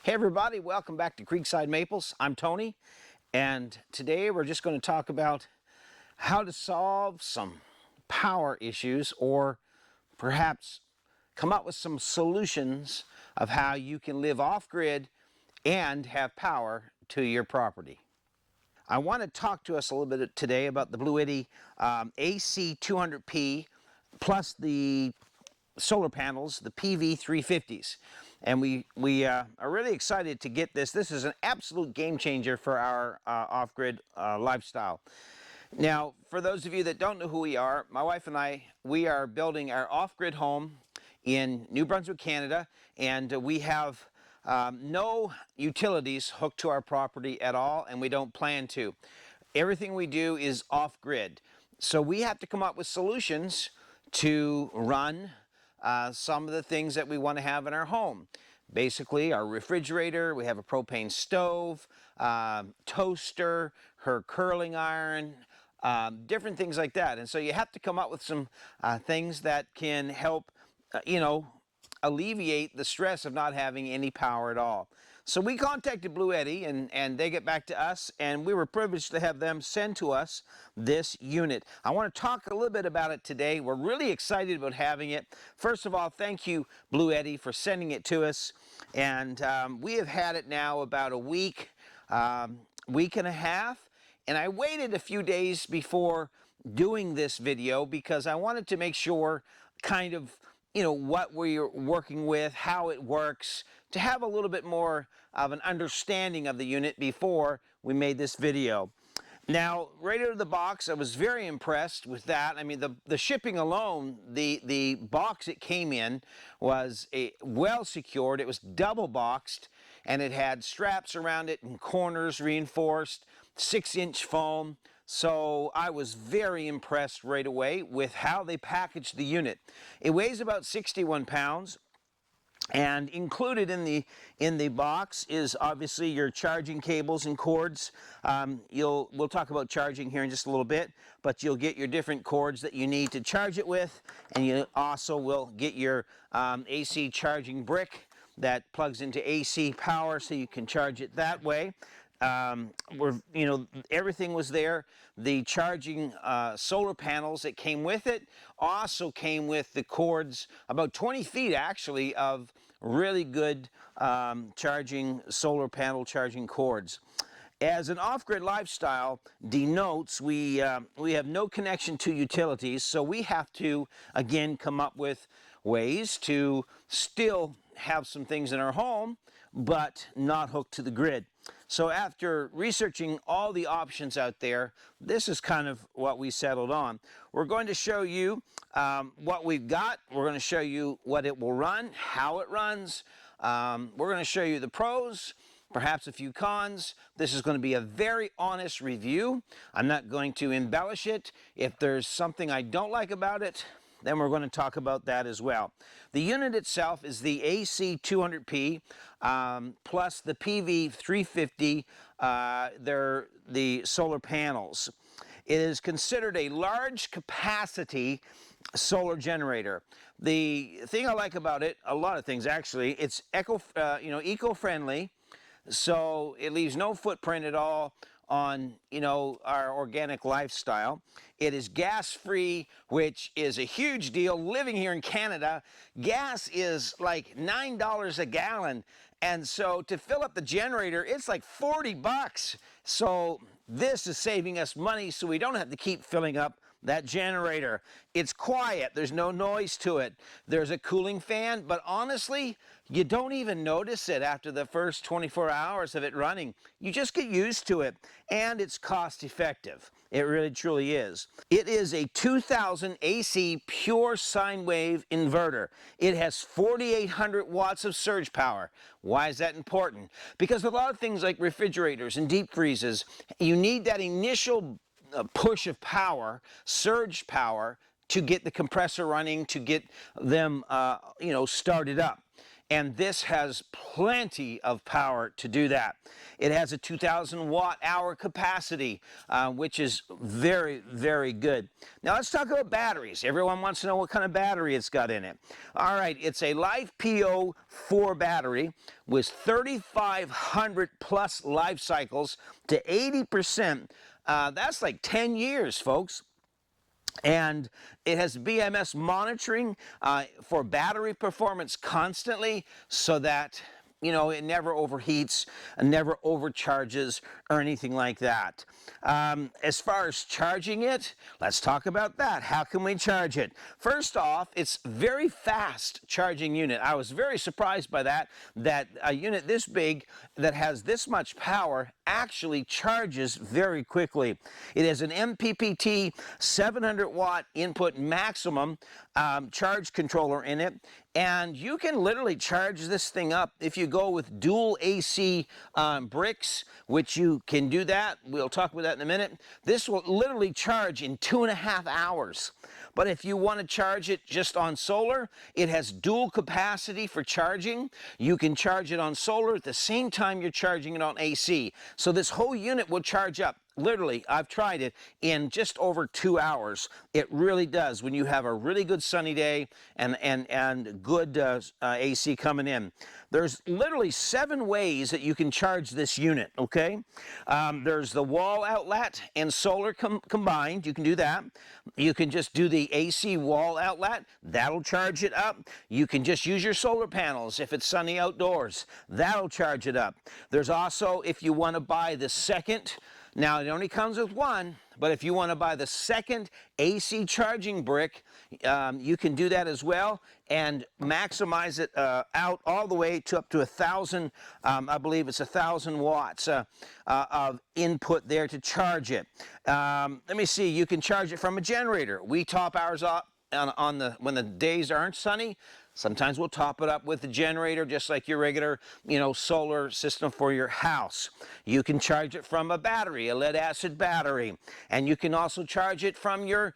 Hey everybody, welcome back to Creekside Maples. I'm Tony, and today we're just going to talk about how to solve some power issues, or perhaps come up with some solutions of how you can live off-grid and have power to your property. I want to talk to us a little bit today about the Bluetti AC200P plus the solar panels, the PV350s. And we are really excited to get this. This is an absolute game changer for our off-grid lifestyle. Now, for those of you that don't know who we are, my wife and I, we are building our off-grid home in New Brunswick, Canada, and we have no utilities hooked to our property at all, and we don't plan to. Everything we do is off-grid. So we have to come up with solutions to run some of the things that we want to have in our home. Basically, our refrigerator, we have a propane stove, toaster, her curling iron, different things like that. And so you have to come up with some things that can help, alleviate the stress of not having any power at all. So we contacted Bluetti, and they get back to us, and we were privileged to have them send to us this unit. I want to talk a little bit about it today. We're really excited about having it. First of all, thank you, Bluetti, for sending it to us. And we have had it now about a week, week and a half, and I waited a few days before doing this video because I wanted to make sure kind of what we're working with, how it works, to have a little bit more of an understanding of the unit before we made this video. Now, right out of the box, I was very impressed with that. I mean, the shipping alone, the box it came in was well secured. It was double boxed, and it had straps around it and corners reinforced, 6-inch foam. So I was very impressed right away with how they packaged the unit. It weighs about 61 pounds. And included in the box is obviously your charging cables and cords. We'll talk about charging here in just a little bit, but you'll get your different cords that you need to charge it with, and you also will get your AC charging brick that plugs into AC power, so you can charge it that way. Everything was there. The charging solar panels that came with it also came with the cords, about 20 feet actually, of really good charging solar panel charging cords. As an off-grid lifestyle denotes, we have no connection to utilities, so we have to, again, come up with ways to still have some things in our home, but not hooked to the grid. So after researching all the options out there, this is kind of what we settled on. We're going to show you what we've got. We're going to show you what it will run, how it runs. We're going to show you the pros, perhaps a few cons. This is going to be a very honest review. I'm not going to embellish it. If there's something I don't like about it, then we're going to talk about that as well. The unit itself is the AC200P plus the PV350. They're the solar panels. It is considered a large capacity solar generator. The thing I like about it, a lot of things actually, it's eco-friendly, so it leaves no footprint at all on our organic lifestyle. It is gas-free, which is a huge deal. Living here in Canada, gas is like $9 a gallon, and so to fill up the generator, it's like 40 bucks. So this is saving us money, so we don't have to keep filling up that generator. It's quiet, there's no noise to it. There's a cooling fan, but honestly, you don't even notice it after the first 24 hours of it running. You just get used to it, and it's cost effective. It really truly is. It is a 2000 AC pure sine wave inverter. It has 4,800 watts of surge power. Why is that important? Because a lot of things like refrigerators and deep freezes, you need that initial push of power, surge power, to get the compressor running, to get them started up. and this has plenty of power to do that. It has a 2,000 watt hour capacity, which is very, very good. Now let's talk about batteries. Everyone wants to know what kind of battery it's got in it. All right, it's a Life PO4 battery with 3,500 plus life cycles to 80%. That's like 10 years, folks. And it has BMS monitoring for battery performance constantly, so that it never overheats and never overcharges or anything like that. As far as charging it, let's talk about that. How can we charge it? First off, it's very fast charging unit. I was very surprised by that a unit this big that has this much power actually charges very quickly. It has an MPPT 700 watt input maximum charge controller in it, and you can literally charge this thing up if you go with dual AC bricks, which you can do that. We'll talk about that in a minute. This will literally charge in 2.5 hours. But if you want to charge it just on solar, it has dual capacity for charging. You can charge it on solar at the same time you're charging it on AC. So this whole unit will charge up. Literally, I've tried it in just over 2 hours. It really does when you have a really good sunny day and good AC coming in. There's literally 7 ways that you can charge this unit, okay? There's the wall outlet and solar combined. You can do that. You can just do the AC wall outlet. That'll charge it up. You can just use your solar panels if it's sunny outdoors. That'll charge it up. There's also, if you want to buy the second, now it only comes with one, but if you want to buy the second AC charging brick, you can do that as well and maximize it out all the way to up to 1,000, I believe it's 1,000 watts of input there to charge it. Let me see, you can charge it from a generator. We top ours up when the days aren't sunny. Sometimes we'll top it up with the generator, just like your regular, solar system for your house. You can charge it from a battery, a lead acid battery. And you can also charge it from your,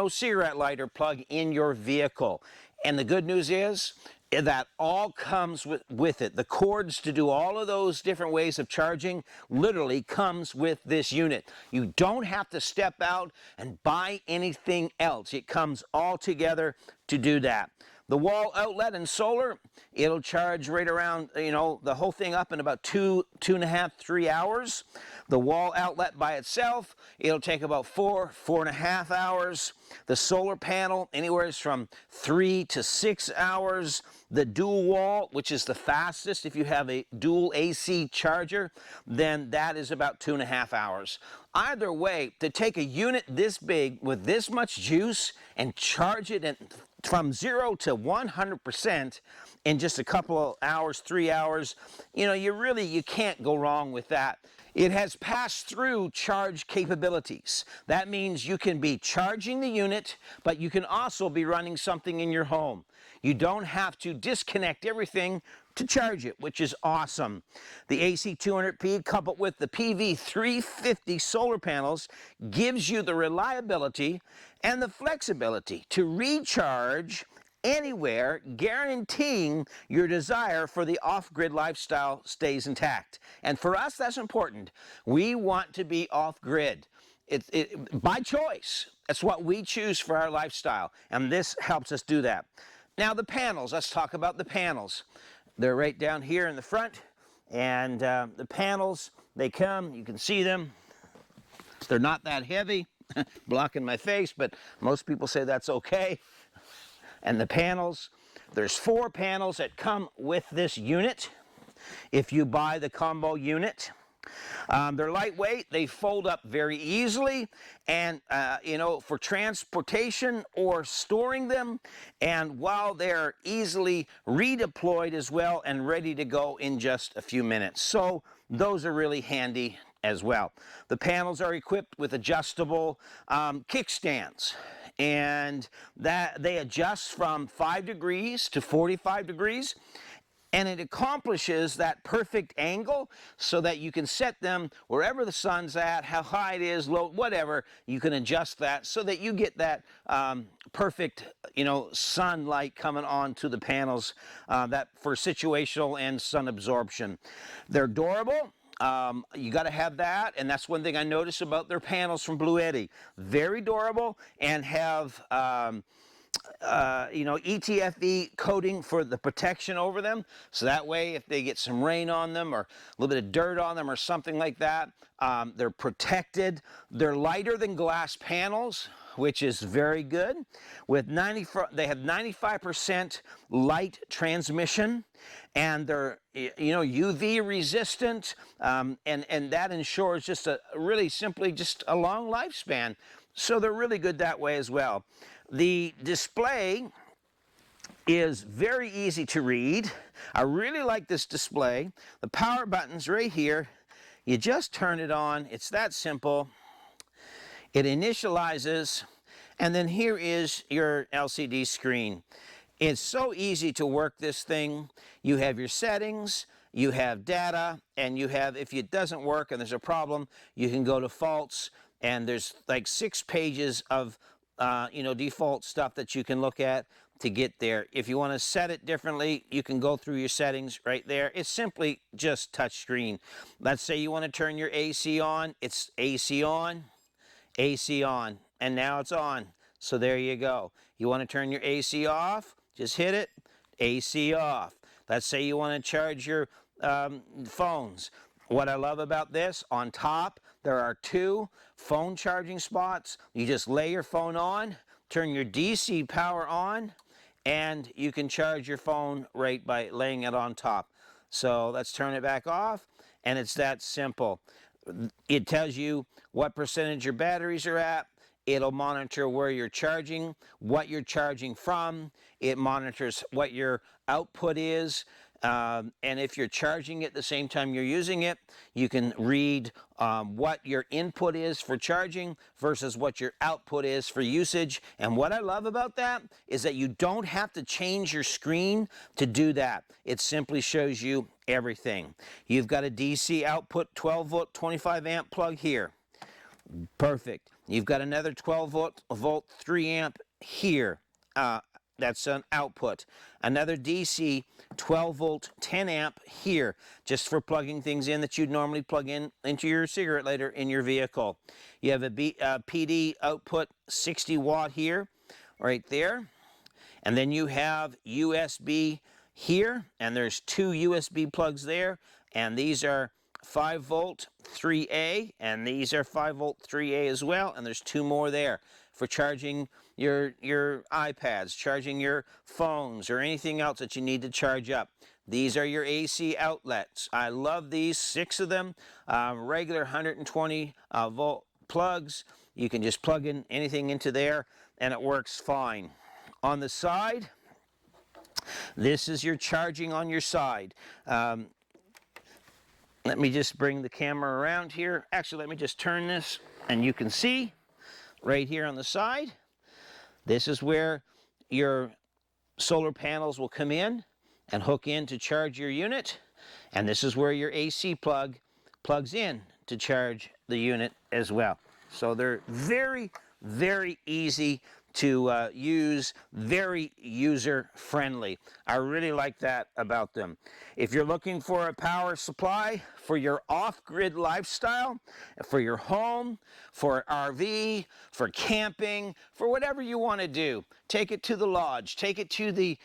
cigarette lighter plug in your vehicle. And the good news is that all comes with it. The cords to do all of those different ways of charging literally comes with this unit. You don't have to step out and buy anything else. It comes all together to do that. The wall outlet and solar, it'll charge right around, the whole thing up in about 2.5, 3 hours. The wall outlet by itself, it'll take about 4.5 hours. The solar panel, anywhere from 3 to 6 hours. The dual wall, which is the fastest, if you have a dual AC charger, then that is about 2.5 hours. Either way, to take a unit this big with this much juice and charge it from 0 to 100% in just a couple of hours, 3 hours, you can't go wrong with that. It has pass-through charge capabilities. That means you can be charging the unit, but you can also be running something in your home. You don't have to disconnect everything to charge it, which is awesome. The AC200P coupled with the PV350 solar panels gives you the reliability and the flexibility to recharge anywhere, guaranteeing your desire for the off-grid lifestyle stays intact. And for us, that's important. We want to be off-grid. By choice. That's what we choose for our lifestyle, and this helps us do that. Now the panels, let's talk about the panels. They're right down here in the front, and the panels, they come, you can see them. They're not that heavy, blocking my face, but most people say that's okay. And the panels, there's 4 panels that come with this unit if you buy the combo unit. They're lightweight, they fold up very easily, and for transportation or storing them, and while they're easily redeployed as well and ready to go in just a few minutes. So those are really handy as well. The panels are equipped with adjustable kickstands, and that they adjust from 5 degrees to 45 degrees. And it accomplishes that perfect angle so that you can set them wherever the sun's at, how high it is, low, whatever. You can adjust that so that you get that perfect, sunlight coming onto the panels that for situational and sun absorption. They're durable. You got to have that, and that's one thing I noticed about their panels from Bluetti. Very durable and have ETFE coating for the protection over them. So that way, if they get some rain on them or a little bit of dirt on them or something like that, they're protected. They're lighter than glass panels, which is very good. They have 95% light transmission, and they're UV resistant, and that ensures just really simply just a long lifespan. So they're really good that way as well. The display is very easy to read. I really like this display. The power button's right here. You just turn it on. It's that simple. It initializes, and then here is your LCD screen. It's so easy to work this thing. You have your settings, you have data, and you have, if it doesn't work and there's a problem, you can go to faults, and there's like 6 pages of default stuff that you can look at to get there. If you want to set it differently, you can go through your settings right there. It's simply just touch screen. Let's say you want to turn your AC on. It's AC on, AC on, and now it's on. So there you go. You want to turn your AC off, just hit it, AC off. Let's say you want to charge your phones. What I love about this, on top, there are 2 phone charging spots. You just lay your phone on, turn your DC power on, and you can charge your phone right by laying it on top. So let's turn it back off, and it's that simple. It tells you what percentage your batteries are at. It'll monitor where you're charging, what you're charging from. It monitors what your output is. And if you're charging it at the same time you're using it, you can read what your input is for charging versus what your output is for usage. And what I love about that is that you don't have to change your screen to do that. It simply shows you everything. You've got a DC output 12 volt 25 amp plug here. Perfect. You've got another 12 volt 3 amp here. That's an output. Another DC 12 volt 10 amp here, just for plugging things in that you'd normally plug in into your cigarette lighter in your vehicle. You have a PD output 60 watt here, right there. And then you have USB here, and there's 2 USB plugs there, and these are 5 volt 3A, and these are 5 volt 3A as well, and there's 2 more there for charging your iPads, charging your phones, or anything else that you need to charge up. These are your AC outlets. I love these, 6 of them, regular 120 volt plugs. You can just plug in anything into there, and it works fine. On the side, this is your charging on your side. Let me just bring the camera around here. Actually, let me just turn this, and you can see right here on the side, this is where your solar panels will come in and hook in to charge your unit. And this is where your AC plug plugs in to charge the unit as well. So they're very, very easy to use, very user-friendly. I really like that about them. If you're looking for a power supply for your off-grid lifestyle, for your home, for RV, for camping, for whatever you want to do, take it to the lodge, take it to the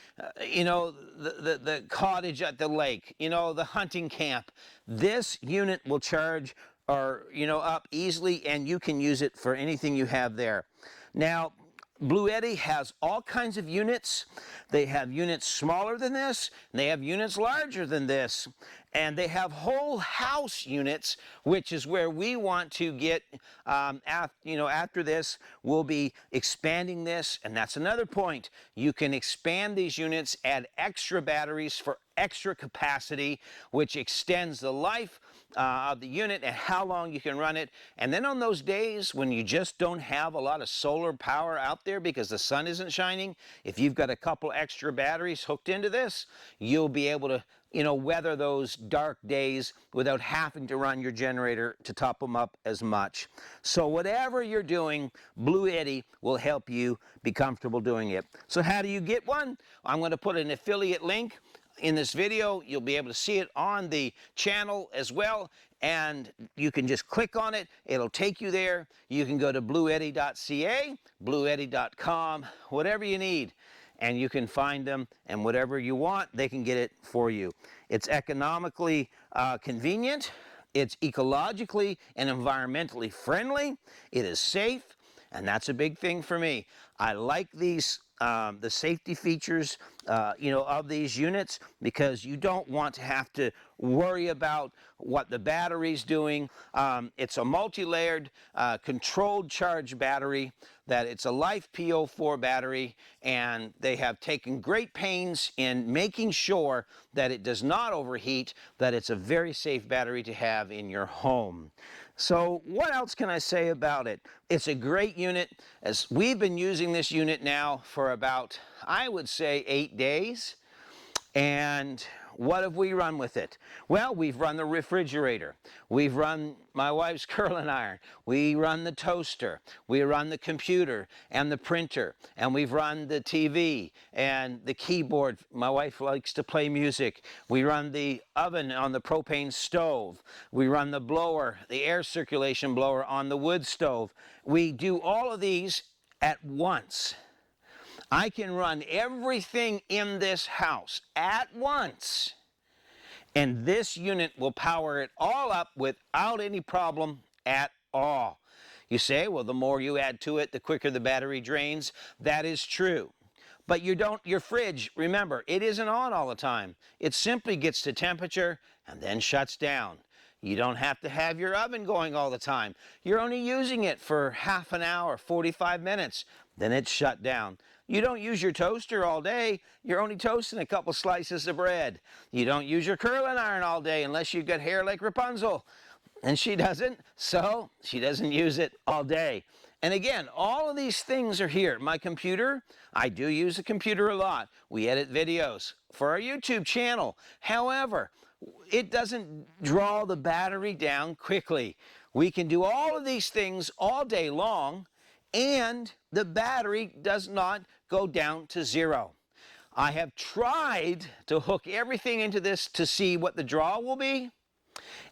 cottage at the lake, the hunting camp. This unit will charge up easily, and you can use it for anything you have there. Now, Bluetti has all kinds of units. They have units smaller than this, and they have units larger than this, and they have whole house units, which is where we want to get. After this, we'll be expanding this, and that's another point. You can expand these units, add extra batteries for extra capacity, which extends the life of the unit and how long you can run it. And then on those days when you just don't have a lot of solar power out there because the sun isn't shining, if you've got a couple extra batteries hooked into this, you'll be able to weather those dark days without having to run your generator to top them up as much. So whatever you're doing, Bluetti will help you be comfortable doing it. So how do you get one? I'm going to put an affiliate link in this video. You'll be able to see it on the channel as well, and you can just click on it. It'll take you there. You can go to bluetti.ca, bluetti.com, whatever you need, and you can find them, and whatever you want, they can get it for you. It's economically convenient. It's ecologically and environmentally friendly. It is safe, and that's a big thing for me. I like these the safety features of these units, because you don't want to have to worry about what the battery's doing. It's a multi-layered controlled charge battery. That it's a Life PO4 battery, and they have taken great pains in making sure that it does not overheat, that it's a very safe battery to have in your home. So what else can I say about it? It's a great unit. As we've been using this unit now for about, I would say, 8 days. And what have we run with it? Well, we've run the refrigerator. We've run my wife's curling iron. We run the toaster. We run the computer and the printer. And we've run the TV and the keyboard. My wife likes to play music. We run the oven on the propane stove. We run the blower, the air circulation blower on the wood stove. We do all of these at once. I can run everything in this house at once, and this unit will power it all up without any problem at all. You say, well, the more you add to it, the quicker the battery drains. That is true. But your fridge, remember, it isn't on all the time. It simply gets to temperature and then shuts down. You don't have to have your oven going all the time. You're only using it for half an hour, 45 minutes, then it's shut down. You don't use your toaster all day. You're only toasting a couple slices of bread. You don't use your curling iron all day unless you've got hair like Rapunzel. And she doesn't, so she doesn't use it all day. And again, all of these things are here. My computer, I do use the computer a lot. We edit videos for our YouTube channel. However, it doesn't draw the battery down quickly. We can do all of these things all day long, and the battery does not go down to zero. I have tried to hook everything into this to see what the draw will be.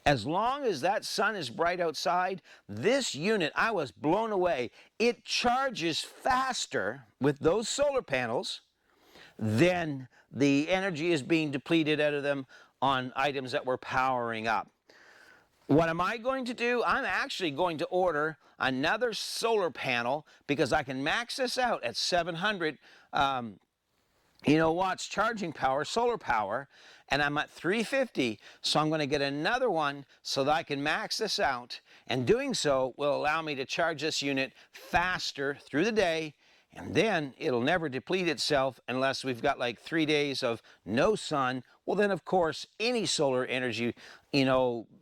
As long as that sun is bright outside, this unit, I was blown away. It charges faster with those solar panels than the energy is being depleted out of them on items that we're powering up. What am I going to do? I'm actually going to order another solar panel, because I can max this out at 700 watts charging power, solar power, and I'm at 350, so I'm going to get another one so that I can max this out, and doing so will allow me to charge this unit faster through the day, and then it'll never deplete itself unless we've got like 3 days of no sun. Well, then of course any solar energy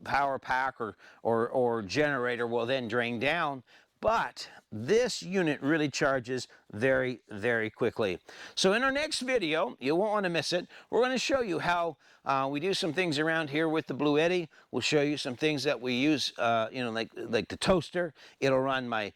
power pack or generator will then drain down. But this unit really charges very, very quickly. So in our next video, you won't want to miss it, we're going to show you how we do some things around here with the Bluetti. We'll show you some things that we use, like the toaster. It'll run my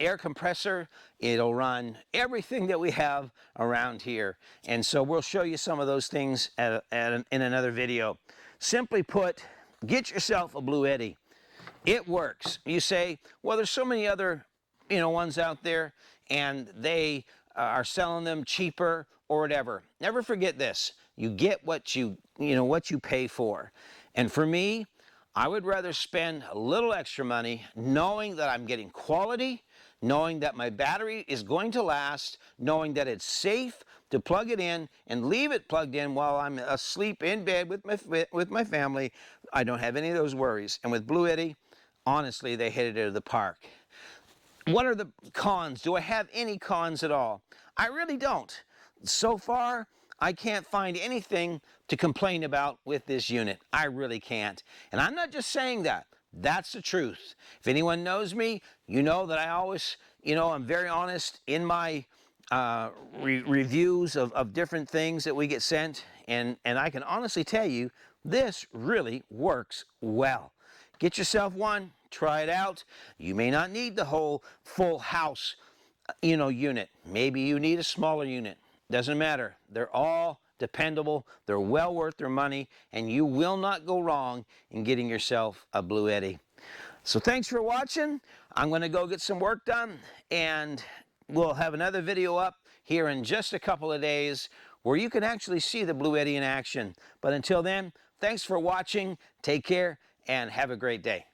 air compressor. It'll run everything that we have around here. And so we'll show you some of those things in another video. Simply put, get yourself a Bluetti. It works. You say, well, there's so many other, ones out there, and they are selling them cheaper or whatever. Never forget this. You get what you pay for. And for me, I would rather spend a little extra money knowing that I'm getting quality, knowing that my battery is going to last, knowing that it's safe to plug it in and leave it plugged in while I'm asleep in bed with my family. I don't have any of those worries. And with Bluetti, honestly, they hit it out of the park. What are the cons? Do I have any cons at all? I really don't. So far, I can't find anything to complain about with this unit. I really can't. And I'm not just saying that. That's the truth. If anyone knows me, you know that I always, I'm very honest in my reviews of different things that we get sent. And I can honestly tell you, this really works well. Get yourself one, try it out. You may not need the whole full house, unit. Maybe you need a smaller unit. Doesn't matter. They're all dependable. They're well worth their money, and you will not go wrong in getting yourself a Bluetti. So thanks for watching. I'm going to go get some work done, and we'll have another video up here in just a couple of days where you can actually see the Bluetti in action. But until then, thanks for watching. Take care and have a great day.